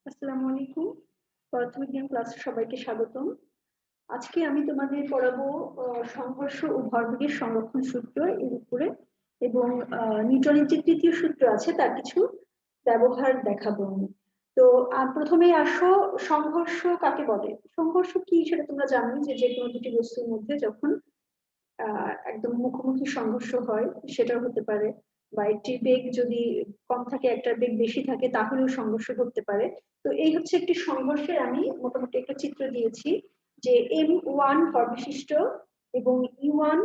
আসসালামু আলাইকুম। পদার্থবিজ্ঞান ক্লাসে সবাইকে স্বাগতম। আজকে আমি তোমাদের পড়াবো সংঘর্ষ ও ভরবেগের সংরক্ষণ সূত্র এর উপরে এবং নিউটনের যে তৃতীয় সূত্র আছে তার কিছু ব্যবহার দেখাবো আমি। তো প্রথমেই আসো, সংঘর্ষ কাকে বলে? সংঘর্ষ কি সেটা তোমরা জানো যে কোনো দুটি বস্তুর মধ্যে যখন একদম মুখোমুখি সংঘর্ষ হয় সেটা হতে পারে, বা একটি বেগ যদি কম থাকে একটার বেগ বেশি থাকে তাহলেও সংঘর্ষ ঘটতে পারে। তো এই হচ্ছে একটি সংঘর্ষের আমি মোটামুটি একটা চিত্র দিয়েছি যে M1 ভর বিশিষ্ট এবং U1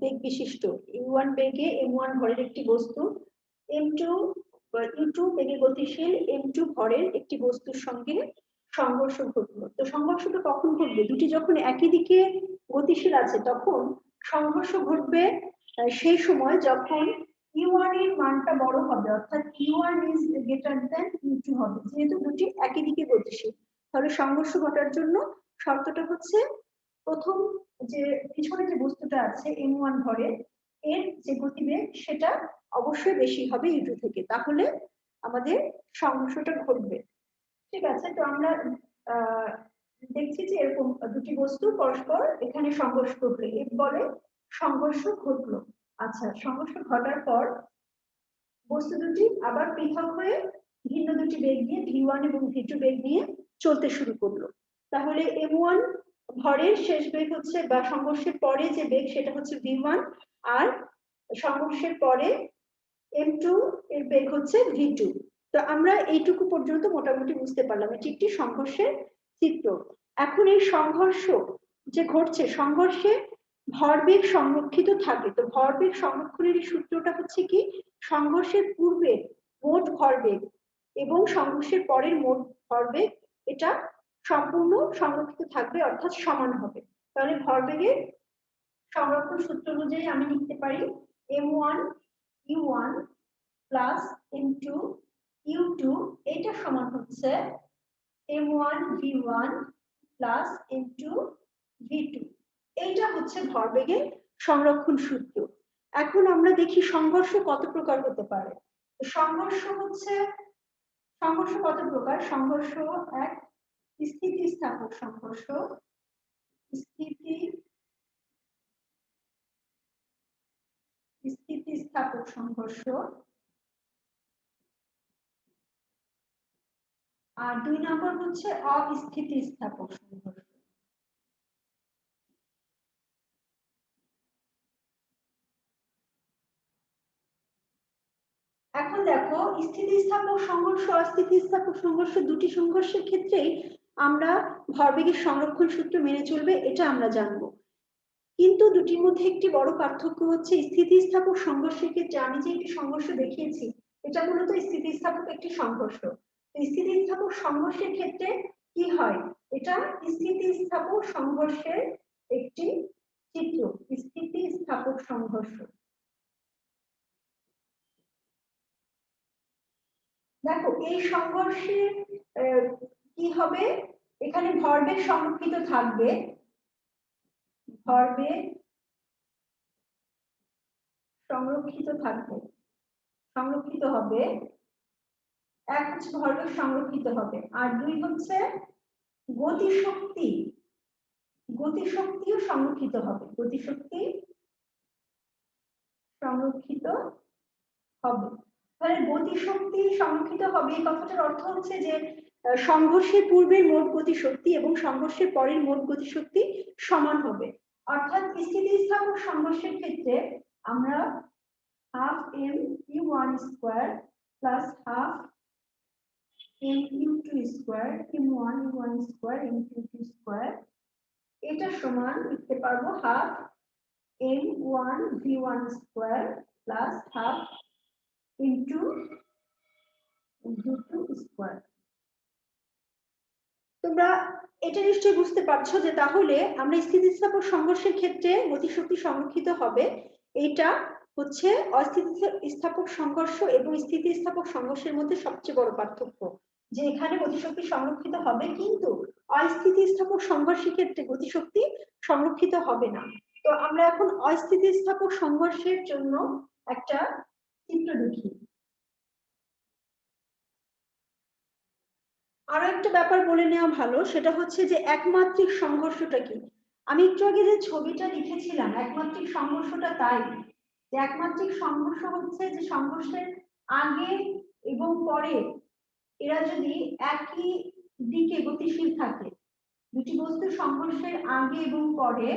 বেগ বিশিষ্ট, U1 বেগে M1 ভরের একটি বস্তু, M2 বা U2 বেগে গতিশীল M2 ভরের একটি বস্তুর সঙ্গে সংঘর্ষ ঘটলো। তো সংঘর্ষটা কখন ঘটবে? দুটি যখন একই দিকে গতিশীল আছে তখন সংঘর্ষ ঘটবে সেই সময় যখন U1 এর মানটা বড় হবে, অর্থাৎ U1 is greater than U2 হবে। যেহেতু দুটি একই দিকে গতিশীল, তাহলে সংঘর্ষ ঘটার জন্য শর্তটা হচ্ছে প্রথম যে পিছনে যে বস্তুটা আছে M1 ভরের, এর যে গতিবেগ সেটা অবশ্যই বেশি হবে U2 থেকে, তাহলে আমাদের সংঘর্ষটা ঘটবে। ঠিক আছে, তো আমরা দেখছি যে এরকম দুটি বস্তু পরস্পর এখানে সংঘর্ষ ঘটলো, এর বলে সংঘর্ষ ঘটলো। আচ্ছা, সংঘর্ষ ঘটার পর বস্তু দুটি আবার পৃথক হয়ে ভিন্ন দুটি বেগ নিয়ে V1 এবং V2 বেগ নিয়ে চলতে শুরু করলো। তাহলে M1 ভরের শেষ বেগ হচ্ছে, বা সংঘর্ষের পরে যে বেগ সেটা হচ্ছে V1, আর সংঘর্ষের পরে M2 এর বেগ হচ্ছে V2। তো আমরা এইটুকু পর্যন্ত মোটামুটি বুঝতে পারলাম এটি একটি সংঘর্ষের চিত্র। এখন এই সংঘর্ষ যে ঘটছে, সংঘর্ষে ভরবেগ সংরক্ষিত থাকে। তো ভরবেগ সংরক্ষণের সূত্রটা হচ্ছে কি, সংঘর্ষের পূর্বে মোট ভরবেগ এবং সংঘর্ষের পরের মোট ভরবেগ এটা সম্পূর্ণ সংরক্ষিত থাকবে, অর্থাৎ সমান হবে। তাহলে ভরবেগের সংরক্ষণ সূত্র অনুযায়ী আমি লিখতে পারি M1 U1 plus M2 U2, এটা সমান হচ্ছে M1 V1 plus M2 V2। এইটা হচ্ছে ভরবেগের সংরক্ষণ সূত্র। এখন আমরা দেখি সংঘর্ষ কত প্রকার হতে পারে। সংঘর্ষ কত প্রকার? সংঘর্ষ এক, স্থিতিস্থাপক সংঘর্ষ, স্থিতিস্থাপক সংঘর্ষ, আর দুই নম্বর হচ্ছে অস্থিতিস্থাপক সংঘর্ষ। এখন দেখো, স্থিতিস্থাপক সংঘর্ষ অস্থিতিস্থাপক সংঘর্ষ দুটি সংঘর্ষের ক্ষেত্রেই আমরা ভরবেগের সংরক্ষণ সূত্র মেনে চলবে, এটা আমরা জানবো। কিন্তু দুটির মধ্যে একটি বড় পার্থক্য হচ্ছে স্থিতিস্থাপক সংঘর্ষের ক্ষেত্রে আমি যে একটি সংঘর্ষ দেখিয়েছি এটা মূলত স্থিতিস্থাপক একটি সংঘর্ষ। স্থিতিস্থাপক সংঘর্ষের ক্ষেত্রে কি হয়, এটা স্থিতিস্থাপক সংঘর্ষের একটি চিত্র। স্থিতিস্থাপক সংঘর্ষ, দেখো এই সংঘর্ষে কি হবে, এখানে ভরবেগ সংরক্ষিত থাকবে, ভরবেগ সংরক্ষিত হবে। এক হচ্ছে ভরবেগ সংরক্ষিত হবে, আর দুই হচ্ছে গতিশক্তিও সংরক্ষিত হবে। গতিশক্তি সংরক্ষিত হবে। তাহলে গতিশক্তি সংরক্ষিত হবে এই কথাটার অর্থ হচ্ছে যে সংঘর্ষের পূর্বের মোট গতিশক্তি এবং সংঘর্ষের পরের মোট গতিশক্তি সমান হবে। অর্থাৎ স্থিতিস্থাপক সংঘর্ষের ক্ষেত্রে আমরা half M U1 square plus half M U2 square M1 U1 square M2 square, এটা সমান লিখতে পারবো half M1 V1 square plus half into V2 square. তোমরা এটা নিশ্চয়ই বুঝতে পারছো যে তাহলে আমরা স্থিতিস্থাপক সংঘর্ষের ক্ষেত্রে গতিশক্তি সংরক্ষিত হবে, এটা হচ্ছে অস্থিতিস্থাপক সংঘর্ষ এবং স্থিতিস্থাপক সংঘর্ষের মধ্যে সবচেয়ে বড় পার্থক্য, যে এখানে গতিশক্তি সংরক্ষিত হবে কিন্তু অস্থিতিস্থাপক সংঘর্ষের ক্ষেত্রে গতিশক্তি সংরক্ষিত হবে না। তো আমরা এখন অস্থিতিস্থাপক সংঘর্ষের জন্য একটা চিত্র দেখি। আরো একটা ব্যাপার বলে নেওয়া ভালো, সেটা হচ্ছে যে একমাত্রিক সংঘর্ষটা কি। আমি একটু আগে যে ছবিটা লিখেছিলাম একমাত্রিক সংঘর্ষটা তাই, যে একমাত্রিক সংঘর্ষ হচ্ছে যে সংঘর্ষের আগে এবং পরে এরা যদি একই দিকে গতিশীল থাকে, দুটি বস্তুর সংঘর্ষের আগে এবং পরে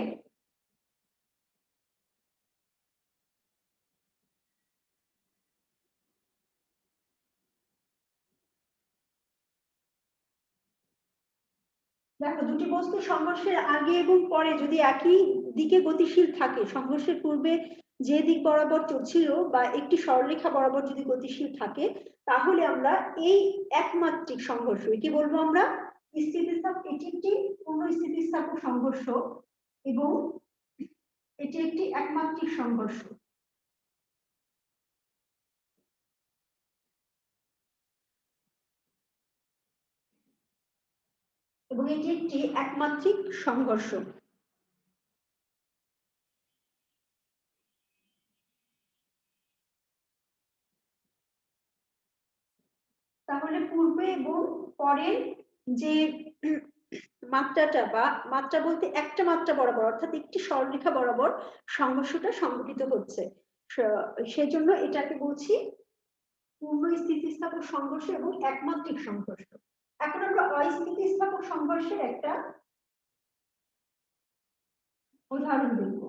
দেখো দুটি বস্তু সংঘর্ষের আগে এবং পরে যদি একই দিকে গতিশীল থাকে, সংঘর্ষের পূর্বে যে দিক বরাবর চলছিল বা একটি সরলরেখা বরাবর যদি গতিশীল থাকে, তাহলে আমরা এই একমাত্রিক সংঘর্ষ কি বলবো আমরা স্থিতিস্থাপক। এটি একটি পূর্ণ স্থিতিস্থাপক সংঘর্ষ এবং এটি একটি একমাত্রিক সংঘর্ষ। এবং এটি একটি একমাত্রিক সংঘর্ষ। তাহলে পূর্বে এবং পরের যে মাত্রাটা বা মাত্রা বলতে একটা মাত্রা বরাবর অর্থাৎ একটি সরলরেখা বরাবর সংঘর্ষটা সংঘটিত হচ্ছে, সেজন্য এটাকে বলছি পূর্ণ স্থিতিস্থাপক সংঘর্ষ এবং একমাত্রিক সংঘর্ষ। এখন আমরা অস্থিতিস্থাপক সংঘর্ষের একটা উদাহরণ দেখব।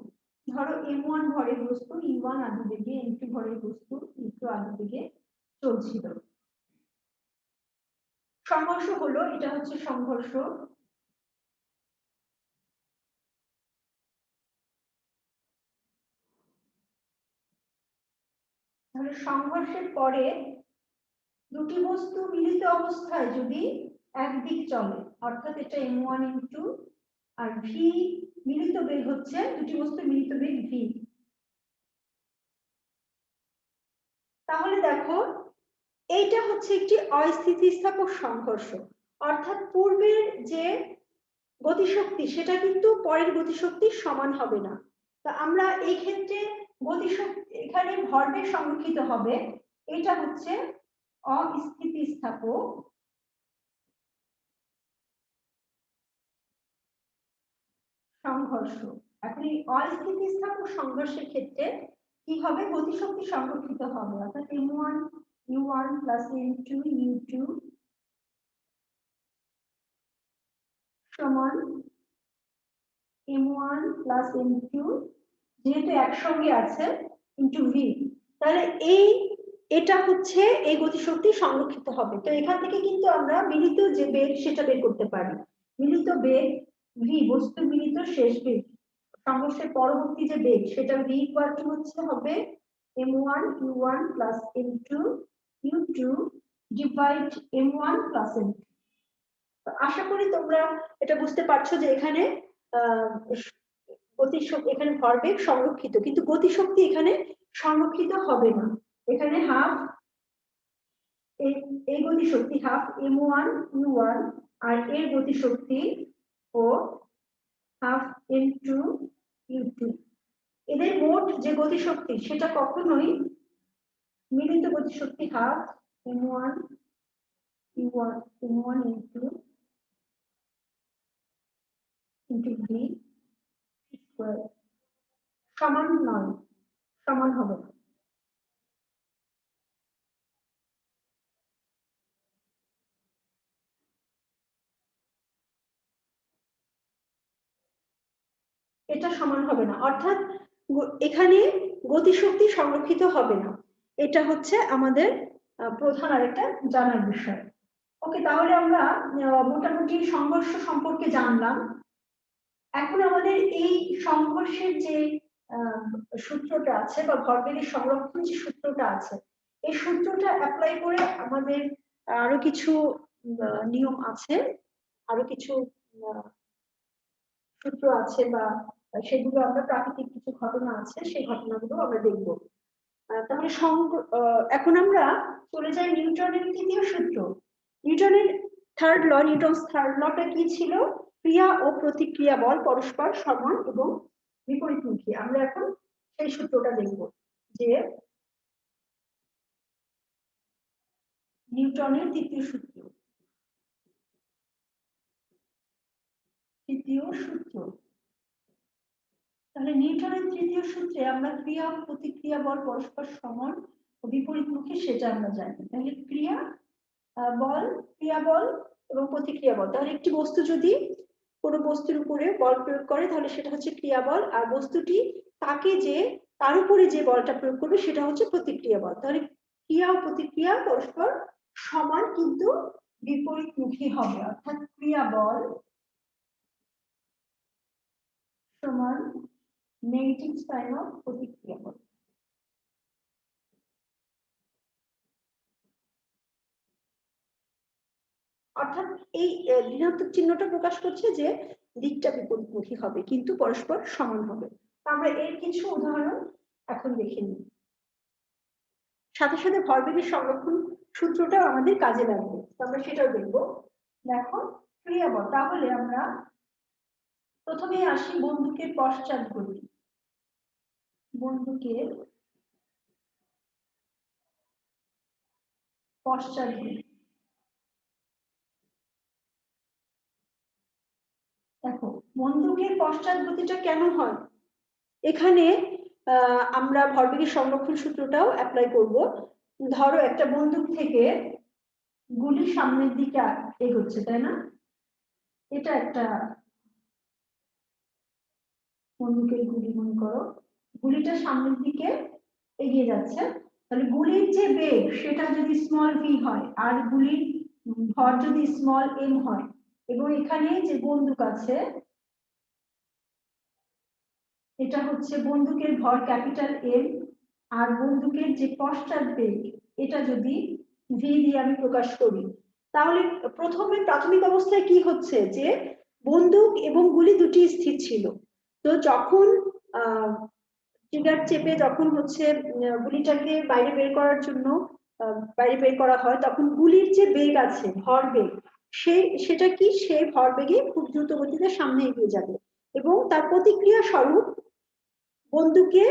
ধরো m1 ভরের বস্তু e1 আদিবেগে, m2 ভরের বস্তু e2 আদিবেগে চলছিল। সংঘর্ষ হলো, এটা হচ্ছে সংঘর্ষ। তাহলে সংঘর্ষের পরে দুটি বস্তু মিলিত অবস্থায় যদি একদিক চলে, অর্থাৎ এটা m1 m2 আর v মিলিত বেগ হচ্ছে, দুটি বস্তু মিলিত বেগ v। তাহলে দেখো এইটা হচ্ছে একটি অস্থিতিস্থাপক সংঘর্ষ, অর্থাৎ পূর্বের যে গতিশক্তি সেটা কিন্তু পরের গতিশক্তির সমান হবে না। তো আমরা এই ক্ষেত্রে গতিশক্তি এখানে ভরবেগ সংরক্ষিত হবে, এটা হচ্ছে অস্থিতিস্থাপক সংঘর্ষ। এখন এই অস্থিতিস্থাপক সংঘর্ষের ক্ষেত্রে কি হবে, গতিশক্তি সংরক্ষিত হবে, অর্থাৎ m1 u1 plus m2 u2 সমান m1 প্লাস m2 যেহেতু একসঙ্গে আছে ইন্টু v। তাহলে এটা হচ্ছে এই গতিশক্তি সংরক্ষিত হবে। তো এখান থেকে কিন্তু আমরা মিলিত যে বেগ সেটা বের করতে পারি। মিলিত বেগ v, বস্তু মিলিত শেষ বেগ, সংঘর্ষের পরবর্তী যে বেগ সেটা v ইকুয়াল টু হচ্ছে হবে m1 u1 plus m2 u2 divide m1 plus m2। আশা করি তোমরা এটা বুঝতে পারছো যে এখানে গতিশক্তি, এখানে ভরবেগ সংরক্ষিত, কিন্তু গতিশক্তি এখানে সংরক্ষিত হবে না। এখানে হাফ এই গতিশক্তি হাফ m1 u1 আর এর গতিশক্তি ও হাফ m2 u2, এদের মোট যে গতিশক্তি সেটা কখনোই মিলিত গতিশক্তি half m1 u1 m1 u2 into v square সমান নয়, সমান হবে না। এটা সমান হবে না, অর্থাৎ এখানে গতিশক্তি সংরক্ষিত হবে না। এটা হচ্ছে আমাদের প্রধান আরেকটা জানার বিষয়। ওকে, তাহলে আমরা মোটামুটি সংঘর্ষ সম্পর্কে জানলাম। এখন আমাদের এই সংঘর্ষের যে সূত্রটা আছে বা ভরবেগের সংরক্ষণ যে সূত্রটা আছে, এই সূত্রটা অ্যাপ্লাই করে আমাদের আরো কিছু নিয়ম আছে, আরো কিছু সূত্র আছে বা সেগুলো আমরা প্রাকৃতিক কিছু ঘটনা আছে সেই ঘটনাগুলো আমরা দেখবো। তাহলে এখন আমরা চলে যাই নিউটনের তৃতীয় সূত্র। নিউটনের থার্ড ল, নিউটনস থার্ড লটা কি ছিল, ক্রিয়া ও প্রতিক্রিয়া বল পরস্পর সমান এবং বিপরীতমুখী। আমরা এখন সেই সূত্রটা দেখব, যে নিউটনের তৃতীয় সূত্র। তৃতীয় সূত্র। তাহলে নিউটনের তৃতীয় সূত্রে আমরা ক্রিয়া ও প্রতিক্রিয়া বল পরস্পর সমান ও বিপরীতমুখী সেটা আমরা জানি। তাহলে ক্রিয়া বল, ক্রিয়া বল এবং প্রতিক্রিয়া বল। তাহলে একটি বস্তু যদি কোনো বস্তুর উপরে বল প্রয়োগ করে তাহলে সেটা হচ্ছে ক্রিয়া বল, আর বস্তুটি তাকে যে তার উপরে যে বলটা প্রয়োগ করবে সেটা হচ্ছে প্রতিক্রিয়া বল। তাহলে ক্রিয়া ও প্রতিক্রিয়া পরস্পর সমান কিন্তু বিপরীতমুখী হবে, অর্থাৎ ক্রিয়া বল সমান নেগেটিভ সাইন অফ প্রতিক্রিয়া বল। অর্থাৎ এই ঋণাত্মক চিহ্নটা প্রকাশ করছে যে দিকটা বিপরীতমুখী হবে কিন্তু পরস্পর সমান হবে। আমরা এর কিছু উদাহরণ এখন দেখে নিই। সাথে সাথে ভরবেগের সংরক্ষণ সূত্রটাও আমাদের কাজে লাগবে, আমরা সেটাও দেখবো। দেখো ক্রিয়া বল, তাহলে আমরা প্রথমে আসি বন্দুকের পশ্চাৎগতি। বন্দুকের পশ্চাৎগতি, দেখো বন্দুকের পশ্চাৎগতিটা কেন হয়, এখানে আমরা ভরবেগের সংরক্ষণ সূত্রটাও অ্যাপ্লাই করব। ধরো একটা বন্দুক থেকে গুলি সামনের দিকে এগোচ্ছে, তাই না? এটা একটা বন্দুকের গুলি, মনে করো গুলিটা সামনের দিকে এগিয়ে যাচ্ছে। তাহলে গুলির যে বেগ সেটা যদি স্মল ভি হয় আর গুলির ভর যদি স্মল এম হয়, এবং এখানে যে বন্দুক আছে এটা হচ্ছে বন্দুকের ভর ক্যাপিটাল এম, আর বন্দুকের যে পশ্চাৎ বেগ এটা যদি ভি দিয়ে আমি প্রকাশ করি, তাহলে প্রথমে প্রাথমিক অবস্থায় কি হচ্ছে যে বন্দুক এবং গুলি দুটি স্থির ছিল। তো যখন ট্রিগার চেপে যখন হচ্ছে গুলিটাকে বাইরে বের করার জন্য বাইরে বের করা হয়, তখন গুলির যে বেগ আছে ভর বেগ সেটা কি সেই ভর বেগে খুব দ্রুত গতিতে সামনে এগিয়ে যাবে, এবং তার প্রতিক্রিয়া স্বরূপ বন্দুকে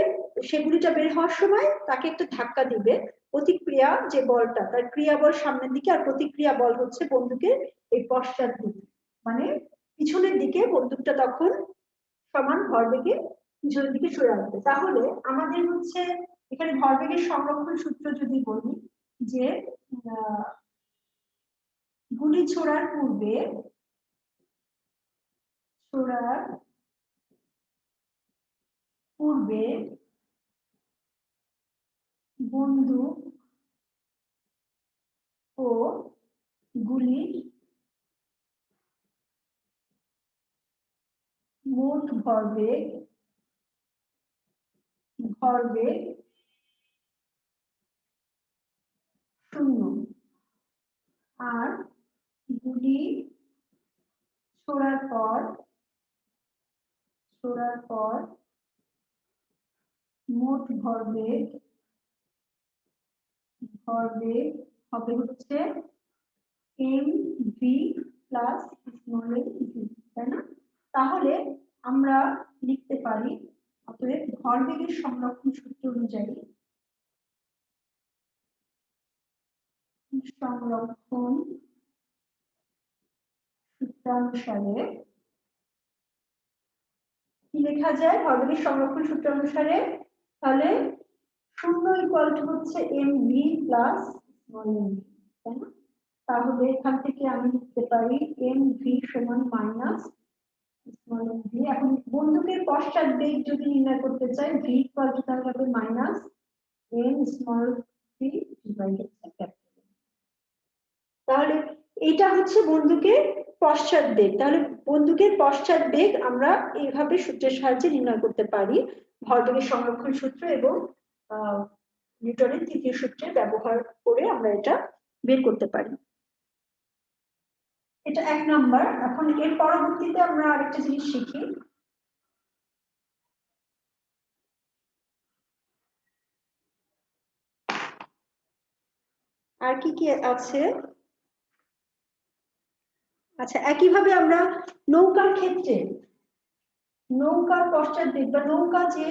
সেগুলিটা বের হওয়ার সময় তাকে একটা ধাক্কা দিবে। প্রতিক্রিয়া যে বলটা তার ক্রিয়া বল সামনের দিকে, আর প্রতিক্রিয়া বল হচ্ছে বন্দুকের এই পশ্চাৎ দিকে, মানে পিছনের দিকে বন্দুকটা তখন সমান ভরবেগে পিছনের দিকে সরে আসবে। তাহলে আমাদের হচ্ছে এখানে ভরবেগের সংরক্ষণ সূত্র যদি বলি যে গুলি ছোড়ার পূর্বে বন্দুক ও গুলির মোট ভরবেগ শূন্য, আর গুলি ছোড়ার পর মোট ভরবেগ হবে হচ্ছে M V plus small M V, তাই না? তাহলে আমরা লিখতে পারি অতএব ভরবেগের সংরক্ষণ সূত্র অনুযায়ী সূত্রানুসারে কি লেখা যায় ভরবেগের সংরক্ষণ সূত্র অনুসারে, তাহলে শূন্য ইকুয়াল টু হচ্ছে M V plus small M V, তাই না? তাহলে এখান থেকে আমি লিখতে পারি এম ভি সমান মাইনাস স্মল এম ভি। এখন বন্দুকের পশ্চাৎ বেগ যদি নির্ণয় করতে চাই, ভি ইকুয়াল টু তাহলে হবে minus M small V divided by capital. তাহলে এটা হচ্ছে বন্দুকের পশ্চাৎ বেগ। তাহলে বন্দুকের পশ্চাৎ বেগ আমরা এইভাবে সূত্রের সাহায্যে নির্ণয় করতে পারি, ভরবেগের সংরক্ষণ সূত্র এবং নিউটনের তৃতীয় সূত্রের ব্যবহার করে আমরা এটা বের করতে পারি। এটা এক নাম্বার। এখন এর পরবর্তীতে আমরা আরেকটা জিনিস শিখি, আর কি কি আছে। আচ্ছা, একইভাবে আমরা নৌকার ক্ষেত্রে নৌকার পশ্চাৎ বেগ বা নৌকা যে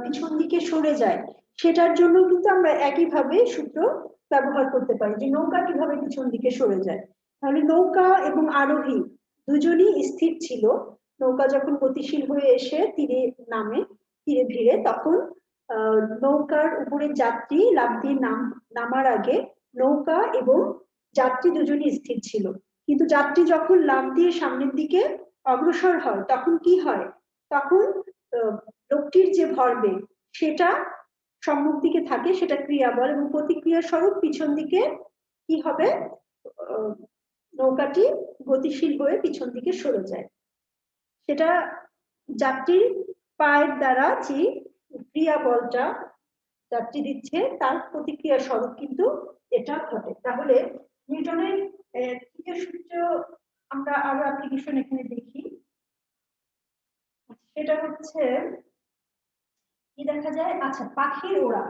পিছন দিকে সরে যায় সেটার জন্য কিন্তু আমরা একইভাবে সূত্র ব্যবহার করতে পারি যে নৌকা কিভাবে পিছন দিকে সরে যায়। তাহলে নৌকা এবং আরোহী দুজনই স্থির ছিল, নৌকা যখন গতিশীল হয়ে এসে তীরে নামে, তীরে ভিড়ে, তখন নৌকার উপরে যাত্রী লাফ দিয়ে নামার আগে নৌকা এবং যাত্রী দুজনই স্থির ছিল, কিন্তু যাত্রী যখন লাফ দিয়ে সামনের দিকে অগ্রসর হয় তখন কি হয়, তখন লোকটির যে ভরবেগ সেটা সম্মুখ দিকে থাকে, সেটা ক্রিয়াবল, এবং প্রতিক্রিয়া স্বরূপ পিছন দিকে কি হবে, নৌকাটি গতিশীল হয়ে পিছন দিকে সরে যায়। সেটা যাত্রীর পায়ের দ্বারা যে ক্রিয়াবলটা যাত্রী দিচ্ছে তার প্রতিক্রিয়া স্বরূপ কিন্তু এটা ঘটে। তাহলে নিউটনের তৃতীয় সূত্র আমরা আরো অ্যাপ্লিকেশন এখানে দেখি, সেটা হচ্ছে কি দেখা যায়, আচ্ছা পাখির ওড়া,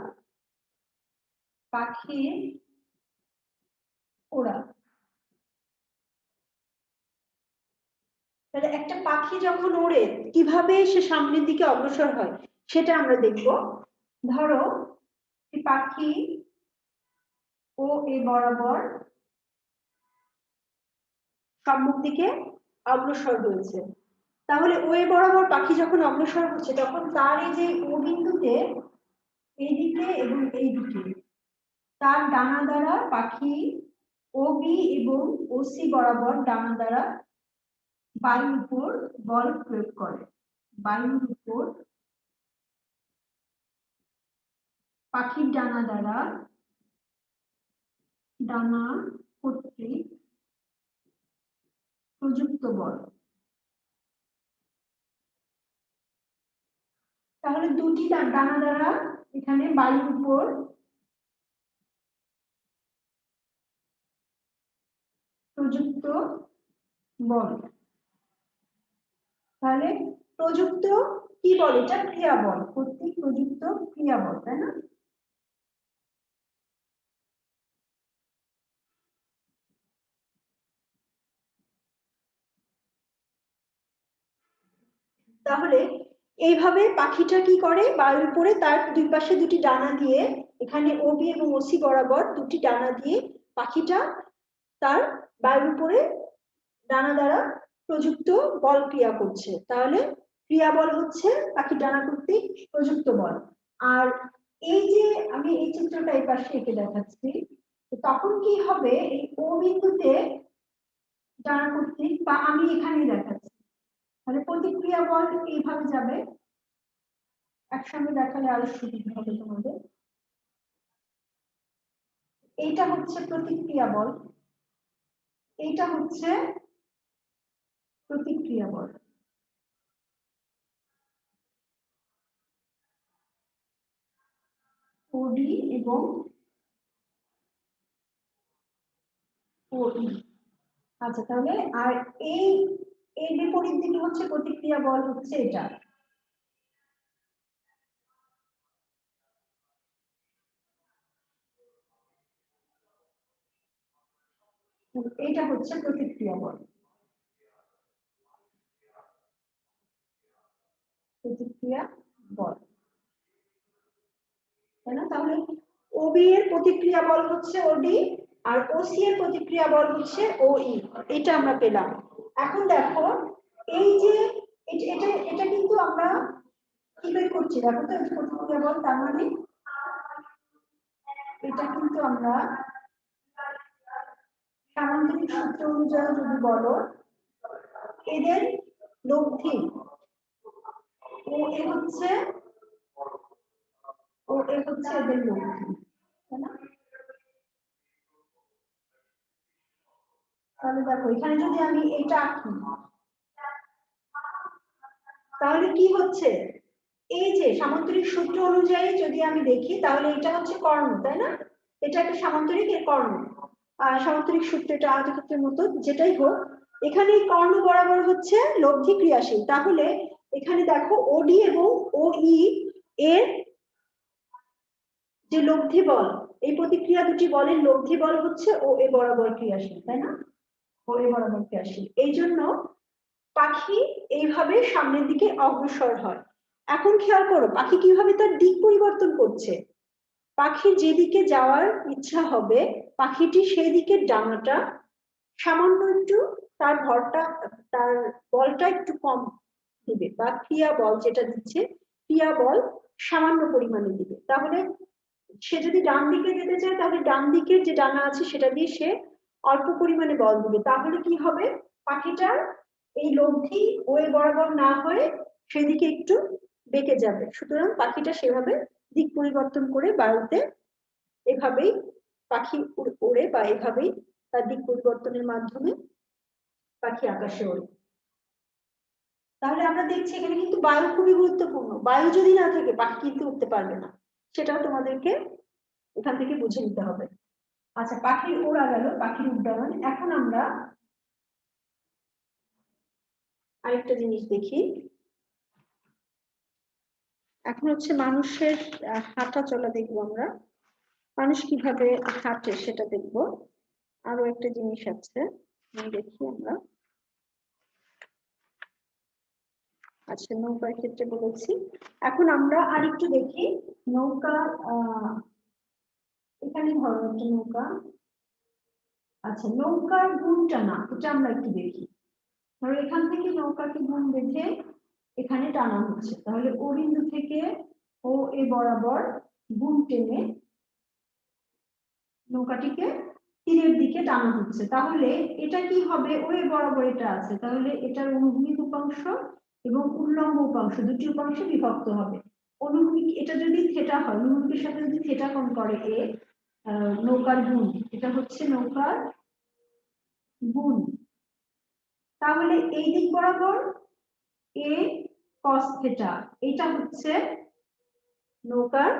পাখির ওড়া। তাহলে একটা পাখি যখন ওড়ে কিভাবে সে সামনের দিকে অগ্রসর হয় সেটা আমরা দেখব। ধরো পাখি ও এ বরাবর সম্মুখ দিকে অগ্রসর হয়েছে, তাহলে ও এ বরাবর পাখি যখন অগ্রসর হচ্ছে তখন তার এই যে ও বিন্দুতে এইদিকে এবং এই দিকে তার ডানা দ্বারা পাখি ও বি এবং ও সি বরাবর ডানা দ্বারা বায়ুর উপর বল প্রয়োগ করে, বায়ুর উপর পাখির ডানা দ্বারা, ডানা কর্তৃক প্রযুক্ত বল। তাহলে দুটি ডানা দ্বারা এখানে বায়ুর উপর প্রযুক্ত বল, তাহলে প্রযুক্ত কি বল, এটা ক্রিয়াবল, কর্তৃক প্রযুক্ত ক্রিয়াবল, তাই না? তাহলে এইভাবে পাখিটা কি করে, বায়ুর উপরে তার দুই পাশে দুটি ডানা দিয়ে, এখানে ওবি এবং ওসি বরাবর দুটি ডানা দিয়ে পাখিটা তার বায়ুর উপরে ডানা দ্বারা প্রযুক্ত বল ক্রিয়া করছে। তাহলে ক্রিয়া বল হচ্ছে পাখির ডানা কর্তৃক প্রযুক্ত বল। আর এই যে আমি এই চিত্রটা এই পাশে এঁকে দেখাচ্ছি, তখন কি হবে, এই ও বিন্দুতে ডানা কর্তৃক, বা আমি এখানে দেখাচ্ছি, তাহলে প্রতিক্রিয়া বল এইভাবে যাবে, একসঙ্গে দেখালে আরো সুবিধা হবে তোমাদের। এইটা হচ্ছে প্রতিক্রিয়া বল, এইটা হচ্ছে প্রতিক্রিয়া বল। ওডি এবং ওই, আচ্ছা তাহলে আর এই এর বিপরীত দিকে হচ্ছে প্রতিক্রিয়া বল, হচ্ছে এটা, এটা হচ্ছে প্রতিক্রিয়া বল, প্রতিক্রিয়া বল, তাই না? তাহলে ওবি এর প্রতিক্রিয়া বল হচ্ছে ওডি, আর ওসি এর প্রতিক্রিয়া বল হচ্ছে ওই, এটা আমরা পেলাম। এখন দেখো এই যে এটা এটা কিন্তু আমরা কি বের করছি, দেখো তো প্রতিক্রিয়া বল, তার মানে এটা কিন্তু আমরা সামান্তরিক সূত্র অনুযায়ী যদি বলো এদের লব্ধি ও এ হচ্ছে এদের লব্ধি, তাই না? তাহলে দেখো এখানে যদি আমি এটা আঁকি তাহলে কি হচ্ছে, এই যে সামান্তরিক সূত্র অনুযায়ী যদি আমি দেখি তাহলে এটা হচ্ছে কর্ণ, তাই না? এটা একটা সামান্তরিক এর কর্ণ, সামান্তরিক সূত্র এটা আয়তক্ষেত্রের মতো যেটাই হোক, এখানে এই কর্ণ বরাবর হচ্ছে লব্ধি ক্রিয়াশীল। তাহলে এখানে দেখো ওডি এবং ওই এর যে লব্ধি বল, এই প্রতিক্রিয়া দুটি বলের লব্ধি বল হচ্ছে ও এ বরাবর ক্রিয়াশীল, তাই না? ও এ বরাবর ক্রিয়াশীল, এই জন্য পাখি এইভাবে সামনের দিকে অগ্রসর হয়। এখন খেয়াল করো পাখি কিভাবে তার দিক পরিবর্তন করছে, পাখির যেদিকে যাওয়ার ইচ্ছা হবে পাখিটি সেই দিকে ডানাটা সামান্য একটু তার ভরটা তার বলটা একটু কম দিবে, বা ক্রিয়া বল যেটা দিচ্ছে ক্রিয়া বল সামান্য পরিমাণে দিবে। তাহলে সে যদি ডান দিকে যেতে চায় তাহলে ডান দিকের যে ডানা আছে সেটা দিয়ে সে অল্প পরিমাণে বল দিবে। তাহলে কি হবে, পাখিটার এই লব্ধি ওয়ে বরাবর না হয়ে সেদিকে একটু বেঁকে যাবে। সুতরাং পাখিটা সেভাবে দিক পরিবর্তন করে বায়ুতে এভাবেই পাখি ওড়ে, বা এভাবেই তার দিক পরিবর্তনের মাধ্যমে পাখি আকাশে ওড়ে। তাহলে আমরা দেখছি এখানে কিন্তু বায়ু খুবই গুরুত্বপূর্ণ। বায়ু যদি না থাকে পাখি কিন্তু উঠতে পারবে না, সেটাও তোমাদেরকে এখান থেকে বুঝে নিতে হবে। আচ্ছা, পাখির ওড়া গেল, পাখির উড্ডয়ন। এখন আমরা আরেকটা জিনিস দেখি। এখন হচ্ছে মানুষের হাঁটা চলা দেখবো আমরা, মানুষ কিভাবে হাঁটে সেটা দেখবো। আরো একটা জিনিস আছে দেখি আমরা। আচ্ছা, নৌকার ক্ষেত্রে বলেছি। এখন আমরা আরেকটু দেখি নৌকা। এখানে ধরো একটা নৌকা। আচ্ছা, নৌকার গুণ টানা, এটা আমরা একটু দেখি। ধরো এখান থেকে নৌকাকে গুণ বেঁধে এখানে টানা হচ্ছে, তাহলে ও বিন্দু থেকে ও এ বরাবর গুণ টেনে নৌকাটিকে তীরের দিকে টানা হচ্ছে। তাহলে এটা কি হবে, ও এ বরাবর এটা আছে, তাহলে এটার অনুভূমিক উপাংশ এবং উল্লম্ব উপাংশ দুটি উপাংশে বিভক্ত হবে। অনুভূমিক, এটা যদি থেটা হয়, অনুভূমিকের সাথে যদি থেটা কোণ করে এ, নৌকার গুণ, এটা হচ্ছে নৌকার গুণ। তাহলে এই দিক বরাবর এ cos থেটা, এটা হচ্ছে নৌকার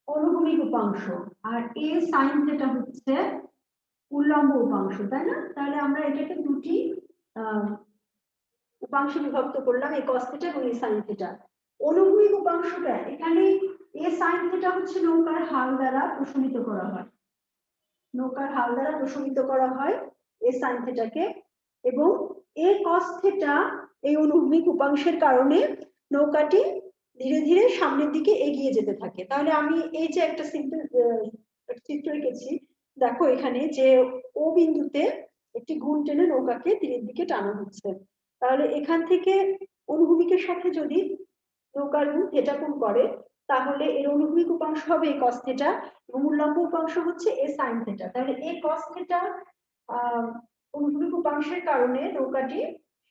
অনুভূমিক উপাংশ, আর এ sin থেটা হচ্ছে উল্লম্ব উপাংশ, তাই না? তাহলে আমরা এটাকে দুটি উপাংশে বিভক্ত করলাম, এই cos থেটা এবং এই sin থেটা। অনুভূমিক উপাংশটা এখানে এ sin থেটা হচ্ছে নৌকার হাল দ্বারা প্রশমিত করা হয়, নৌকার হাল দ্বারা প্রশমিত করা হয় এ sin থেটাকে, এবং এ cos থেটা এই অনুভূমিক উপাংশের কারণে নৌকাটি ধীরে ধীরে সামনের দিকে এগিয়ে যেতে থাকে। তাহলে আমি এই যে একটা সিম্পল চিত্র এঁকেছি, দেখো এখানে যে ও বিন্দুতে একটি গুণ টেনে নৌকাকে তীরের দিকে টানা হচ্ছে। তাহলে এখান থেকে অনুভূমিকের সাথে যদি নৌকার গুণ থেটা কোণ করে, তাহলে এর অনুভূমিক উপাংশ হবে এই cos থেটা এবং উল্লম্ব উপাংশ হচ্ছে এ sin থেটা। তাহলে এই cos থেটা অনুভূমিক উপাংশের কারণে নৌকাটি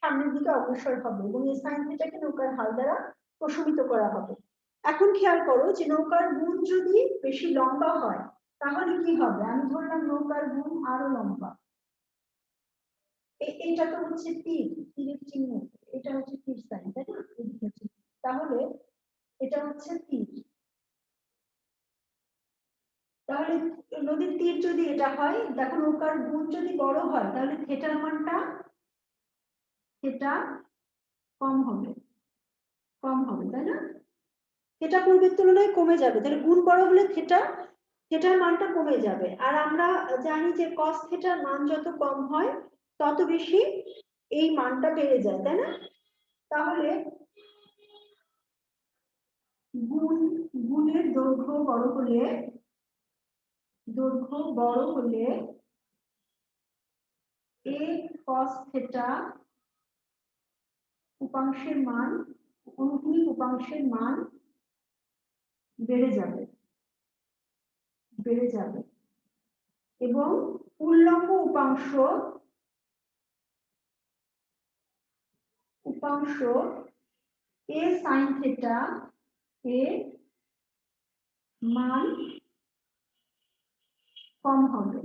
সামনের দিকে অগ্রসর হবে এবং এই sin থেটাকে নৌকার হাল দ্বারা প্রশমিত করা হবে। এখন খেয়াল করো যে নৌকার গুণ যদি বেশি লম্বা হয় তাহলে কি হবে, আমি ধরলাম নৌকার গুণ আরো লম্বা, এটা তো হচ্ছে তীর, তীরের চিহ্ন, এটা হচ্ছে তীর সাইন, তাই না? তাহলে এটা হচ্ছে তীর। তাহলে নদীর তীর যদি এটা হয়, দেখো নৌকার গুণ যদি বড় হয় তাহলে থেটার মানটা থেটা কম হবে, কম হবে, তাই না? থেটা পূর্বের তুলনায় কমে যাবে, তাহলে গুণ বড় হলে থেটার মানটা কমে যাবে। আর আমরা জানি যে cos থেটার মান যত কম হয় তত বেশি এই মানটা বেড়ে যায়, তাই না? তাহলে গুণের দৈর্ঘ্য বড় হলে এ cos থেটা উপাংশের মান, অনুভূমিক উপাংশের মান বেড়ে যাবে এবং উল্লম্ব উপাংশ এ sin থেটা এর মান কম হবে,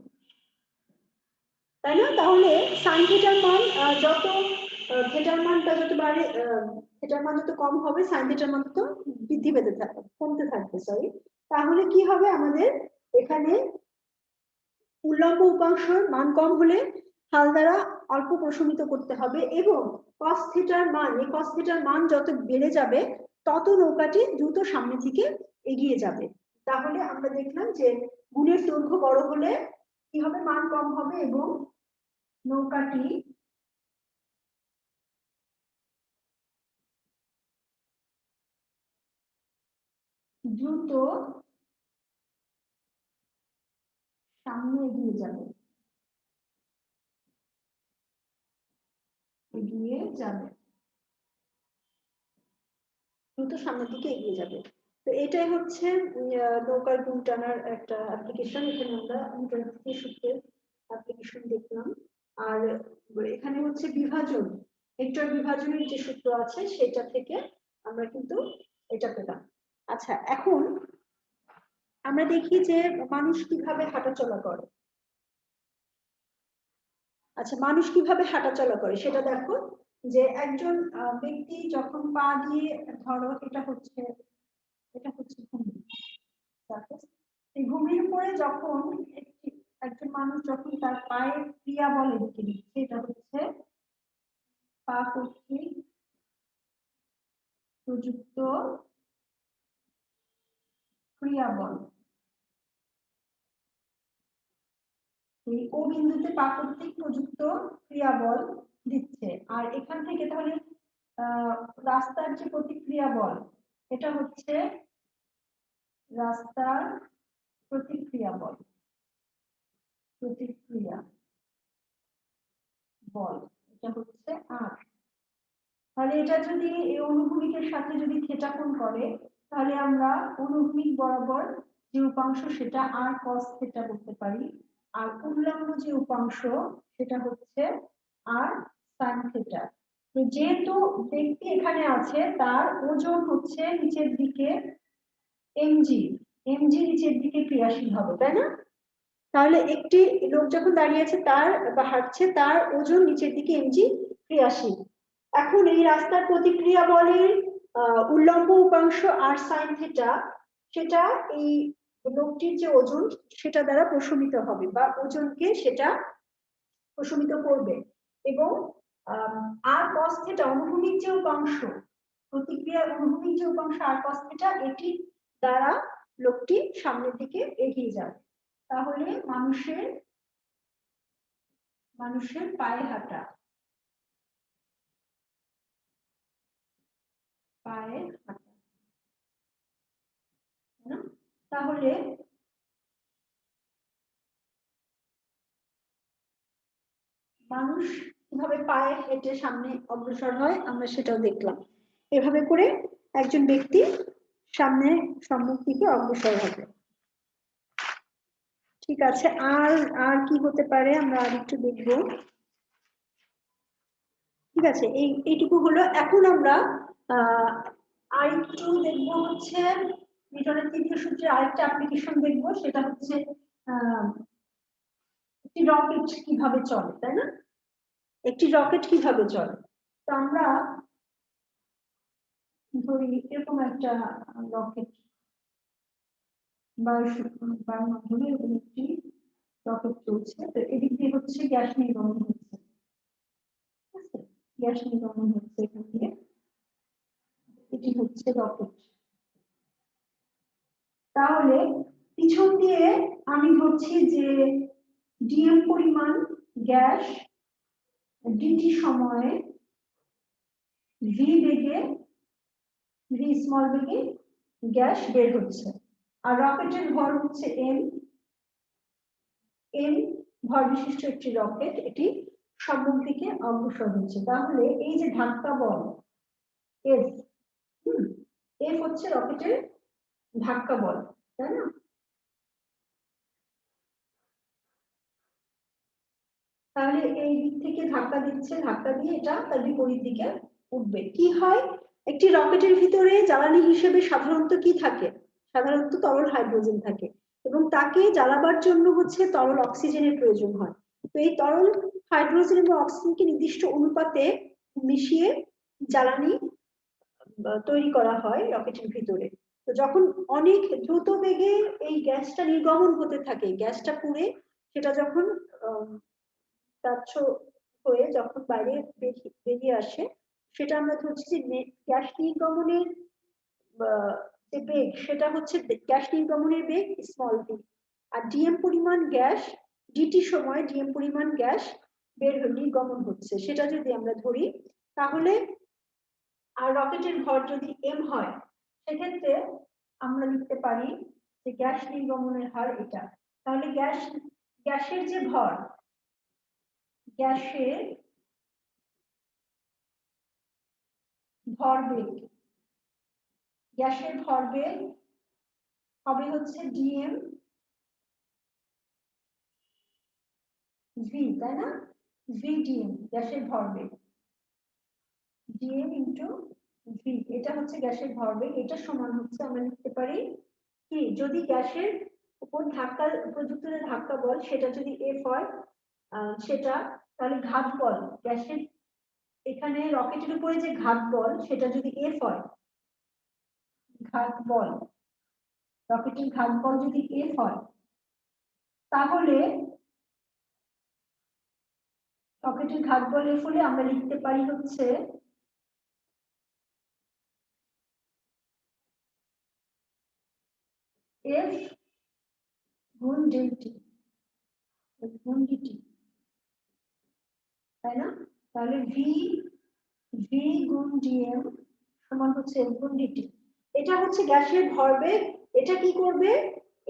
তাই না? তাহলে sin থেটার মান যত থেটার মানটা যত বাড়ে, থেটার মান যত কম হবে sin থেটার মান তত বৃদ্ধি পেতে থাকবে, কমতে থাকবে, সরি। তাহলে কি হবে, আমাদের এখানে উল্লম্ব উপাংশের মান কম হলে হাল দ্বারা অল্প প্রশমিত করতে হবে এবং cos থিটার মান, এই cos থিটার মান যত বেড়ে যাবে তত নৌকাটি দ্রুত সামনের দিকে এগিয়ে যাবে। তাহলে আমরা দেখলাম যে গুণের দৈর্ঘ্য বড় হলে কি হবে, মান কম হবে এবং নৌকাটি দ্রুত সামনে এগিয়ে যাবে। যাবে, দ্রুত সামনের দিকে এগিয়ে যাবে। তো এটাই হচ্ছে নৌকার গুণ টানার একটা অ্যাপ্লিকেশন। এখানে আমরা নিউটনের সূত্রের অ্যাপ্লিকেশন দেখলাম। আর এখানে হচ্ছে বিভাজন, ভেক্টর বিভাজনের যে সূত্র আছে সেটা থেকে আমরা কিন্তু এটা পেলাম। আচ্ছা, এখন আমরা দেখি যে মানুষ কিভাবে হাঁটাচলা করে। আচ্ছা, মানুষ কিভাবে হাঁটাচলা করে সেটা দেখো। যে একজন ব্যক্তি যখন পা দিয়ে, ধরো এটা হচ্ছে ভূমি, এই ভূমির উপরে যখন একজন মানুষ যখন তার পায়ের ক্রিয়া বলে দিকে দিচ্ছে, এটা হচ্ছে পা কর্তৃক প্রযুক্ত ক্রিয়াবল। এই ও বিন্দুতে পা কর্তৃক প্রযুক্ত ক্রিয়াবল দিচ্ছে। আর এখান থেকে তাহলে রাস্তার যে প্রতিক্রিয়া বল, এটা হচ্ছে রাস্তার প্রতিক্রিয়া বল, প্রতিক্রিয়া বল এটা হচ্ছে আর। তাহলে এটা যদি এই অনুভূমিকের সাথে যদি থিটা কোণ করে, তাহলে আমরা অনুভূমিক বরাবর যে উপাংশ সেটা আর cos থিটা করতে পারি, আর উল্লম্ব যে উপাংশ সেটা হচ্ছে আর sin থিটা। তো যেহেতু ব্যক্তি এখানে আছে, তার ওজন হচ্ছে নিচের দিকে mg, নিচের দিকে ক্রিয়াশীল হবে, তাই না? তাহলে একটি লোক যখন দাঁড়িয়ে আছে তার বা হাঁটছে, তার ওজন নিচের দিকে mg ক্রিয়াশীল। এখন এই রাস্তার প্রতিক্রিয়া বলের উল্লম্ব উপাংশ আর sin থিটা, সেটা এই লোকটির যে ওজন সেটা দ্বারা প্রশমিত হবে, বা ওজনকে সেটা প্রশমিত করবে। এবং আর cos থিটা অনুভূমিক যে উপাংশ, প্রতিক্রিয়ার অনুভূমিক যে উপাংশ আর cos থিটা, এটি দ্বারা লোকটি সামনের দিকে এগিয়ে যাবে। তাহলে মানুষের পায়ে হাঁটা, পায়ে হাঁটা, তাহলে মানুষ কিভাবে পায়ে হেঁটে সামনে অগ্রসর হয় আমরা সেটাও দেখলাম। এভাবে করে একজন ব্যক্তি সম্মুখ দিকে অগ্রসর হবে। ঠিক আছে, আর কি হতে পারে আমরা আরেকটু দেখব। ঠিক আছে, এইটুকু হলো। এখন আমরা আরেকটু দেখবো হচ্ছে নিউটনের তৃতীয় সূত্রের আরেকটা অ্যাপ্লিকেশন দেখবো, সেটা হচ্ছে একটি রকেট কিভাবে চলে, তাই না? একটি রকেট কিভাবে চলে। তো আমরা ধরি এরকম একটা রকেট, বায়ুর মাধ্যমে এরকম একটি রকেট চলছে। তো এদিক দিয়ে হচ্ছে গ্যাস নির্গমন হচ্ছে, গ্যাস নির্গমন হচ্ছে এখান দিয়ে, এটি হচ্ছে রকেট। তাহলে পিছন দিয়ে আমি ধরছি যে ডিএম পরিমাণ গ্যাস ডিটি সময়ে ভি বেগে, ভি স্মল বেগে গ্যাস বের হচ্ছে। আর রকেটের ভর হচ্ছে এম ভর বিশিষ্ট একটি রকেট, এটি সম্মুখ দিকে অগ্রসর হচ্ছে। তাহলে এই যে ধাক্কা বল এফ, এফ হচ্ছে রকেটের ধাক্কা বল, তাই না? তাহলে এই দিক থেকে ধাক্কা দিচ্ছে, ধাক্কা দিয়ে এটা তার বিপরীত দিকে উঠবে। কি হয়, একটি রকেটের ভিতরে জ্বালানি হিসেবে সাধারণত কি থাকে? সাধারণত তরল হাইড্রোজেন থাকে, এবং তাকে জ্বালাবার জন্য হচ্ছে তরল অক্সিজেনের প্রয়োজন হয়। তো এই তরল হাইড্রোজেন এবং অক্সিজেনকে নির্দিষ্ট অনুপাতে মিশিয়ে জ্বালানি তৈরি করা হয় রকেটের ভিতরে। তো যখন অনেক দ্রুত বেগে এই গ্যাসটা নির্গমন হতে থাকে, গ্যাসটা পুড়ে সেটা যখন তাচ্ছ হয়ে যখন বাইরে বেরিয়ে আসে, সেটা আমরা ধরছি যে গ্যাস নির্গমনের যে বেগ সেটা হচ্ছে গ্যাস নির্গমনের বেগ স্মল ভি। আর ডিএম পরিমাণ গ্যাস ডিটি সময় ডিএম পরিমাণ গ্যাস নির্গমন হচ্ছে, সেটা যদি আমরা ধরি, তাহলে আর রকেটের ভর যদি এম হয়, সেক্ষেত্রে আমরা লিখতে পারি যে গ্যাস নির্গমনের হার এটা। তাহলে গ্যাসের যে ভর, গ্যাসের ভরবেগ, গ্যাসের ভরবেগ হবে হচ্ছে ডিএম ভি, তাই না? ভি ডিএম গ্যাসের ভরবেগ, ডিএম ইন্টু ভি, এটা হচ্ছে গ্যাসের ভরবেগ। এটা সমান হচ্ছে আমরা লিখতে পারি কি, যদি গ্যাসের উপর ধাক্কা প্রযুক্ত যে ধাক্কা বল সেটা যদি এফ হয়, সেটা তাহলে ঘাত বল গ্যাসের এখানে রকেটের উপরে যে ঘাত বল সেটা যদি এফ হয়, ঘাত বল রকেটের ঘাত বল যদি এফ হয়, তাহলে রকেটের ঘাত বল এফ হলে আমরা লিখতে পারি হচ্ছে এফ গুণ ডেলটি গুণ ডিটি, তাই না? তাহলে ভি ভি গুণ ডিএম সমান হচ্ছে এফ গুণ ডিটি। এটা হচ্ছে গ্যাসের ভরবেগ। এটা কি করবে,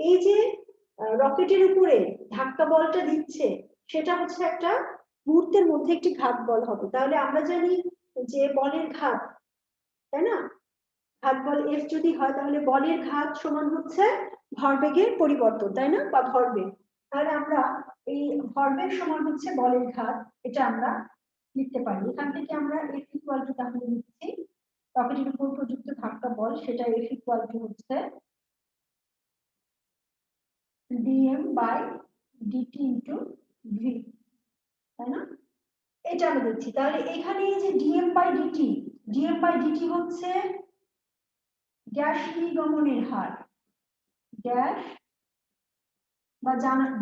এই যে রকেটের উপরে ধাক্কা বলটা দিচ্ছে সেটা হচ্ছে একটা মুহূর্তের মধ্যে একটি ঘাত বল হবে। তাহলে আমরা জানি যে বলের ঘাত, তাই না? ঘাত বল এফ যদি হয় তাহলে বলের ঘাত সমান হচ্ছে ভরবেগের পরিবর্তন, তাই না? বা ভরবেগ। তাহলে আমরা এই ভরবেগ সমান হচ্ছে বলের ঘাত, এটা আমরা লিখতে পারি। এখান থেকে আমরা এফ ইকুয়াল টু তাহলে লিখছি রকেটের উপর প্রযুক্ত ধাক্কা বল, সেটা এফ ইকুয়াল টু হচ্ছে dm by dt into V, তাই না? এটা আমরা দেখছি। তাহলে এখানে এই যে ডিএম বাই ডিটি হচ্ছে গ্যাস নির্গমনের হার, গ্যাস বা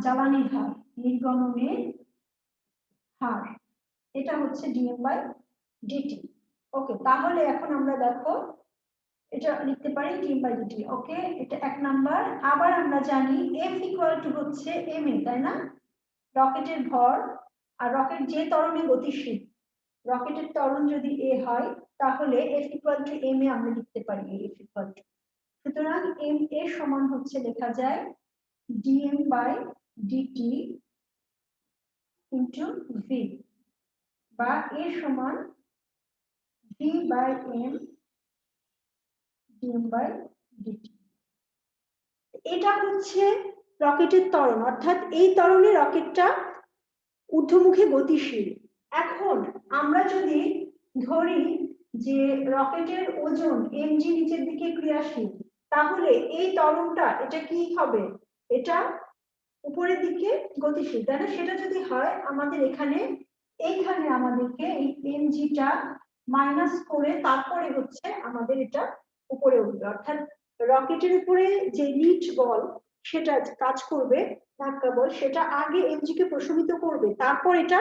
জ্বালানির হার, নির্গমনের হার, এটা হচ্ছে ডিএম বাই ডিটি। ওকে, তাহলে এখন আমরা দেখো এটা লিখতে পারি ডিএম বাই ডিটি। ওকে, এটা এক নাম্বার। আবার আমরা জানি এফ ইকুয়াল টু হচ্ছে এম এ, তাই না? রকেটের ভর, আর রকেট যে ত্বরণে গতিশীল, রকেটের ত্বরণ যদি এ হয় তাহলে F equal to M A আমরা লিখতে পারি এফ ইকুয়াল টু, সুতরাং এম এ সমান হচ্ছে লেখা যায় dm by dt into V, বা এ সমান V by M dm by dt. এটা হচ্ছে রকেটের ত্বরণ, অর্থাৎ এই ত্বরণে রকেটটা ঊর্ধ্বমুখী গতিশীল। এখন আমরা যদি ধরি যে রকেটের ওজন mg নিচের দিকে ক্রিয়াশীল, তাহলে এই ত্বরণটা এটা কি হবে, এটা উপরের দিকে গতিশীল, তাই না? সেটা যদি হয় আমাদের এইখানে আমাদেরকে এই mgটা মাইনাস করে তারপরে হচ্ছে আমাদের এটা উপরে উঠবে, অর্থাৎ রকেটের উপরে যে লিড বল সেটা কাজ করবে, ধাক্কা বল সেটা আগে mg কে প্রশমিত করবে, তারপর এটা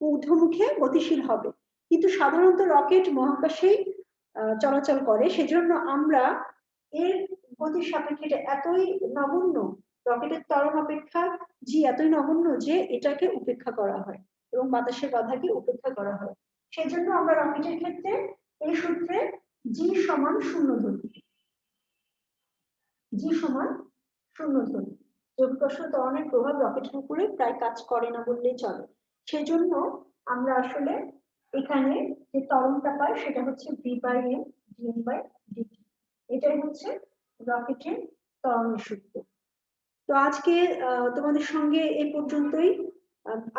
ঊর্ধ্বমুখে গতিশীল হবে। কিন্তু সাধারণত রকেট মহাকাশেই চলাচল করে, সেজন্য আমরা এর গতির সাপেক্ষে এটা এতই নগণ্য, রকেটের ত্বরণ অপেক্ষা জি এতই নগণ্য যে এটাকে উপেক্ষা করা হয় এবং বাতাসের বাধাকে উপেক্ষা করা হয়। সেজন্য আমরা রকেটের ক্ষেত্রে এই সূত্রে জি সমান 0 ধরি, জি সমান 0 ধরি। যোগকর্ষণ ত্বরণের প্রভাব রকেটের উপরে প্রায় কাজ করে না বললেই চলে। সেজন্য আমরা আসলে এখানে যে ত্বরণটা পাই সেটা হচ্ছে V by M dm by dt, এটাই হচ্ছে রকেটের ত্বরণের সূত্র। তো আজকে তোমাদের সঙ্গে এই পর্যন্তই।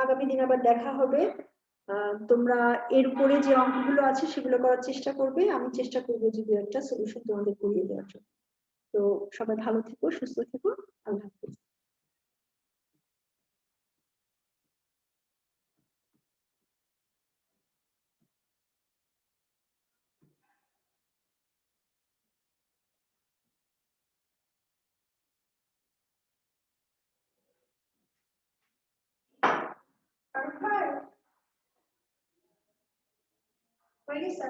আগামী দিন আবার দেখা হবে। তোমরা এর উপরে যে অঙ্কগুলো আছে সেগুলো করার চেষ্টা করবে, আমি চেষ্টা করবো যে দু একটা সলিউশন তোমাদের করিয়ে দেওয়ার জন্য। তো সবাই ভালো থেকো, সুস্থ থেকো, আল্লাহ হাফিজ। হয়ে গেছে?